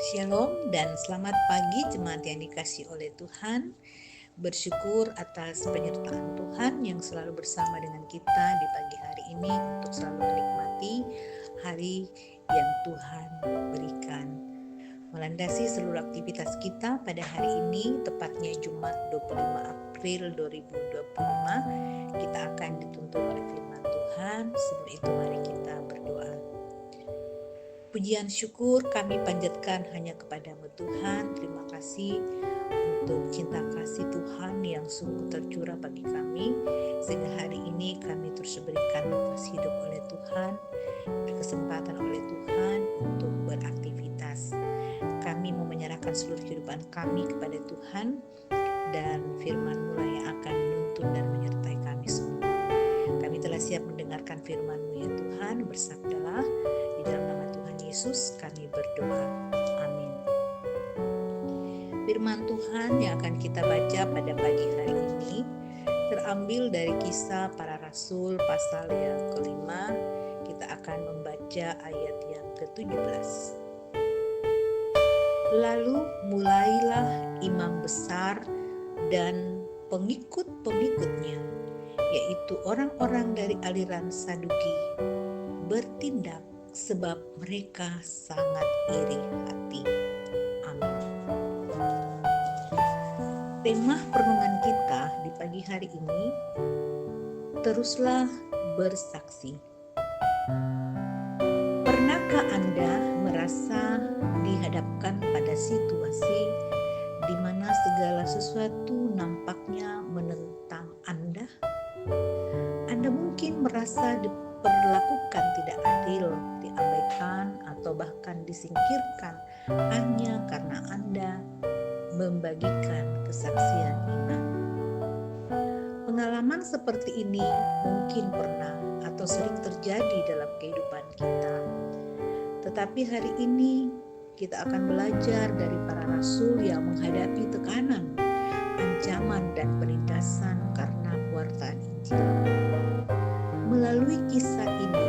Shalom dan selamat pagi jemaat yang dikasihi oleh Tuhan. Bersyukur atas penyertaan Tuhan yang selalu bersama dengan kita di pagi hari ini untuk selalu menikmati hari yang Tuhan berikan. Melandasi seluruh aktivitas kita pada hari ini, tepatnya Jumat 25 April 2025, kita akan dituntun oleh firman Tuhan. Sebelum itu mari kita berdoa. Pujian syukur kami panjatkan hanya kepadamu Tuhan. Terima kasih untuk cinta kasih Tuhan yang sungguh tercurah bagi kami, sehingga hari ini kami terus diberikan nafas hidup oleh Tuhan, berkesempatan oleh Tuhan untuk beraktivitas. Kami mau menyerahkan seluruh kehidupan kami kepada Tuhan, dan firman-Mu lah yang akan menuntun dan menyertai kami semua. Kami telah siap mendengarkan firman-Mu ya Tuhan, bersabdalah. Di dalam nama Tuhan Yesus kami berdoa. Amin. Firman Tuhan yang akan kita baca pada pagi hari ini terambil dari Kisah Para Rasul pasal yang kelima. Kita akan membaca ayat yang ke-17. Lalu mulailah imam besar dan pengikut-pengikutnya, yaitu orang-orang dari aliran Saduki, bertindak sebab mereka sangat iri hati. Amin. Tema perenungan kita di pagi hari ini, teruslah bersaksi. Pernahkah Anda merasa dihadapkan pada situasi di mana segala sesuatu nampaknya menentang Anda? Anda mungkin merasa diperlakukan tidak adil, diabaikan, atau bahkan disingkirkan hanya karena Anda membagikan kesaksian iman. Pengalaman seperti ini mungkin pernah atau sering terjadi dalam kehidupan kita. Tetapi hari ini kita akan belajar dari para rasul yang menghadapi tekanan, ancaman, dan penindasan karena pewartaan Injil. Melalui kisah ini,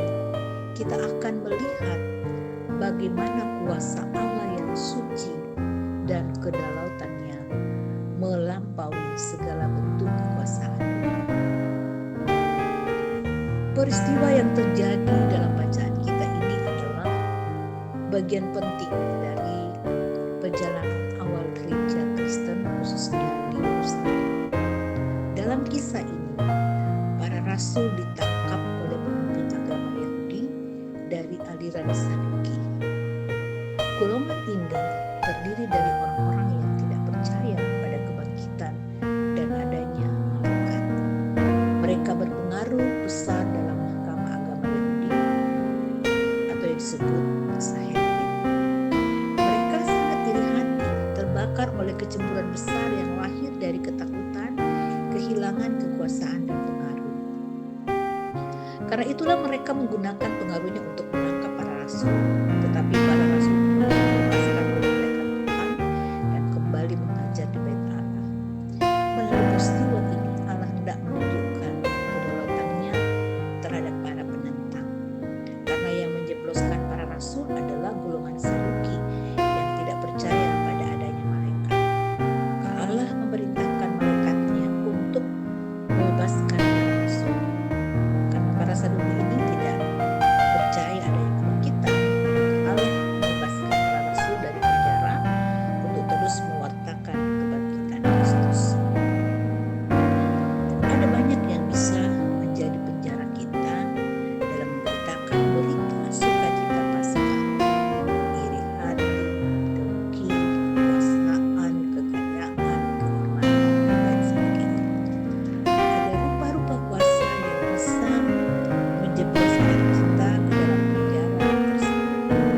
kita akan melihat bagaimana kuasa Allah yang suci dan kedaulatannya melampaui segala bentuk kekuasaan. Peristiwa yang terjadi dalam bacaan kita ini adalah bagian penting dari perjalanan awal gereja Kristen, khususnya di Yerusalem. Dalam kisah ini, para rasul ditangkap oleh pemimpin agama Yahudi dari aliran Saduki. Golongan ini terdiri dari orang-orang yang tidak percaya pada kebangkitan dan adanya malaikat. Mereka berpengaruh besar dalam mahkamah agama Yahudi atau yang disebut Sanhedrin. Mereka sangat iri hati, terbakar oleh kecemburuan besar yang lahir dari ketakutan, kehilangan kekuasaan dan pengaruh. Karena itulah mereka menggunakan pengaruhnya untuk menangkap para rasul. Tetapi para rasul melepaskan oleh malaikat Tuhan dan kembali mengajar di bait Allah. Melalui peristiwa ini, Allah hendak menunjukkan kedaulatannya terhadap para penentang. Karena yang menjebloskan para rasul adalah golongan Saduki yang tidak percaya pada adanya malaikat. Maka Allah memerintahkan malaikatnya untuk membebaskan para rasul. Karena para Saduki ini tidak percaya adanya kebangkitan, maka Allah membebaskan para rasul dari penjara untuk terus mewartakan kebangkitan Kristus. Ada banyak yang bisa menjadi penjara kita dalam memberitakan berita sukacita Paskah, iri hati, dengki, kekuasaan, kekayaan, kehormatan, dan sebagainya. Ada rupa-rupa kuasa yang bisa menjebloskan kita ke dalam penjara tersebut.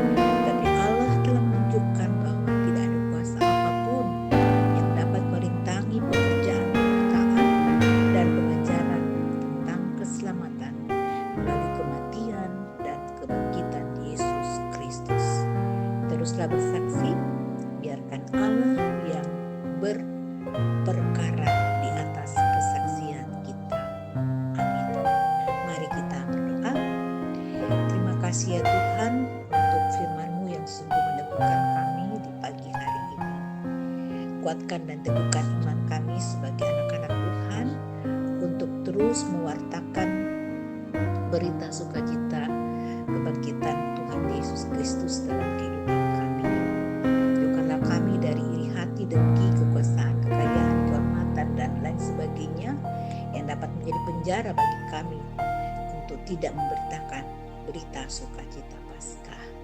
Tapi Allah telah menunjukkan bahwa tidak ada kuasa apapun yang dapat merintangi pekerjaan pewartaan dan pengajaran tentang keselamatan melalui kematian dan kebangkitan Yesus Kristus. Teruslah bersaksi, biarkan Allah yang berperkara di atas kesaksian kita. Amin. Mari kita berdoa. Terima kasih ya Tuhan untuk firman-Mu yang sungguh meneguhkan kami di kuatkan dan teguhkan iman kami sebagai anak-anak Tuhan untuk terus mewartakan berita sukacita kebangkitan Tuhan Yesus Kristus dalam kehidupan kami. Jauhkanlah kami dari iri hati, dengki, kekuasaan, kekayaan, kehormatan, dan lain sebagainya yang dapat menjadi penjara bagi kami untuk tidak memberitakan berita sukacita Paskah.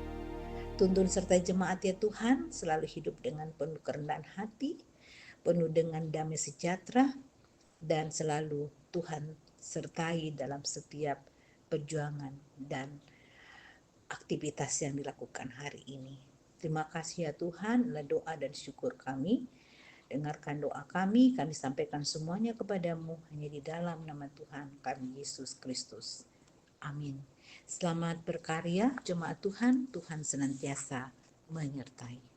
Tuntun sertai jemaat ya Tuhan, selalu hidup dengan penuh kerendahan hati, penuh dengan damai sejahtera, dan selalu Tuhan sertai dalam setiap perjuangan dan aktivitas yang dilakukan hari ini. Terima kasih ya Tuhan, adalah doa dan syukur kami. Dengarkan doa kami sampaikan semuanya kepadamu hanya di dalam nama Tuhan kami Yesus Kristus. Amin. Selamat berkarya jemaat Tuhan, Tuhan senantiasa menyertai.